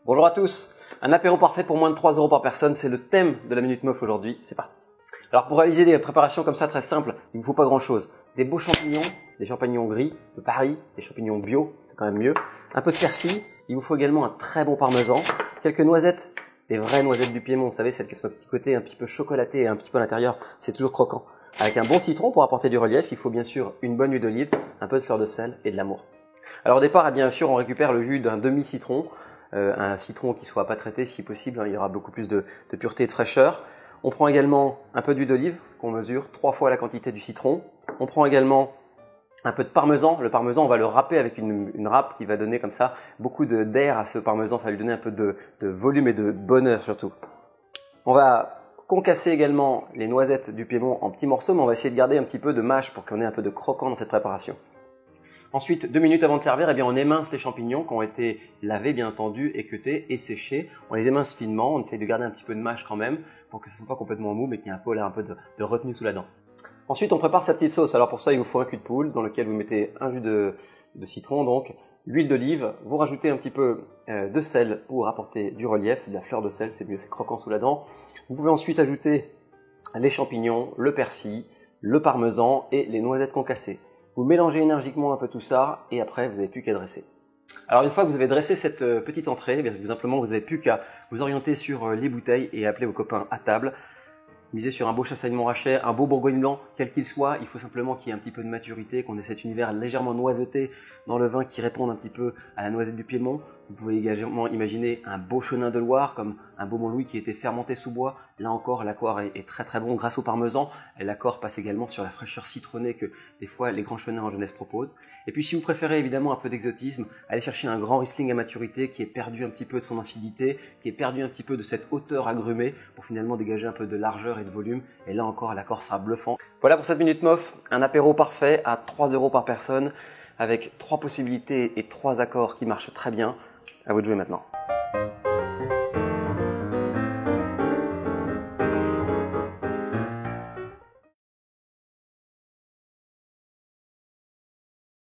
Bonjour à tous, un apéro parfait pour moins de 3 € par personne, c'est le thème de la Minute Meuf aujourd'hui, c'est parti. Alors pour réaliser des préparations comme ça très simples, il ne vous faut pas grand chose. Des beaux champignons, des champignons gris de Paris, des champignons bio, c'est quand même mieux. Un peu de persil, il vous faut également un très bon parmesan, quelques noisettes, des vraies noisettes du Piémont, vous savez, celles qui ont ce petit côté un petit peu chocolaté et un petit peu à l'intérieur, c'est toujours croquant. Avec un bon citron pour apporter du relief, il faut bien sûr une bonne huile d'olive, un peu de fleur de sel et de l'amour. Alors au départ, bien sûr, on récupère le jus d'un demi-citron, un citron qui soit pas traité si possible, il y aura beaucoup plus de pureté et de fraîcheur. On prend également un peu d'huile d'olive qu'on mesure 3 fois la quantité du citron. On prend également un peu de parmesan. Le parmesan, on va le râper avec une râpe qui va donner comme ça beaucoup d'air à ce parmesan, ça va lui donner un peu de volume et de bonheur surtout. On va concasser également les noisettes du Piémont en petits morceaux, mais on va essayer de garder un petit peu de mâche pour qu'on ait un peu de croquant dans cette préparation. Ensuite, 2 minutes avant de servir, on émince les champignons qui ont été lavés, bien entendu, équeutés et séchés. On les émince finement, on essaye de garder un petit peu de mâche quand même pour que ce ne soit pas complètement mou, mais qu'il y ait un peu de retenue sous la dent. Ensuite, on prépare sa petite sauce. Alors pour ça, il vous faut un cul de poule dans lequel vous mettez un jus de citron, donc l'huile d'olive. Vous rajoutez un petit peu de sel pour apporter du relief, de la fleur de sel, c'est mieux, c'est croquant sous la dent. Vous pouvez ensuite ajouter les champignons, le persil, le parmesan et les noisettes concassées. Vous mélangez énergiquement un peu tout ça et après vous n'avez plus qu'à dresser. Alors une fois que vous avez dressé cette petite entrée, tout simplement vous n'avez plus qu'à vous orienter sur les bouteilles et appeler vos copains à table. Misez sur un beau chassagne Montrachet, un beau bourgogne blanc, quel qu'il soit. Il faut simplement qu'il y ait un petit peu de maturité, qu'on ait cet univers légèrement noiseté dans le vin qui réponde un petit peu à la noisette du Piémont. Vous pouvez également imaginer un beau chenin de Loire, comme un beau Montlouis qui a été fermenté sous bois. Là encore, l'accord est très très bon grâce au parmesan. Et l'accord passe également sur la fraîcheur citronnée que des fois les grands chenins en jeunesse proposent. Et puis si vous préférez évidemment un peu d'exotisme, allez chercher un grand Riesling à maturité qui est perdu un petit peu de son acidité, qui est perdu un petit peu de cette hauteur agrumée pour finalement dégager un peu de largeur et de volume. Et là encore, l'accord sera bluffant. Voilà pour cette Minute Meuf, un apéro parfait à 3 € par personne avec 3 possibilités et 3 accords qui marchent très bien. À vous de jouer maintenant.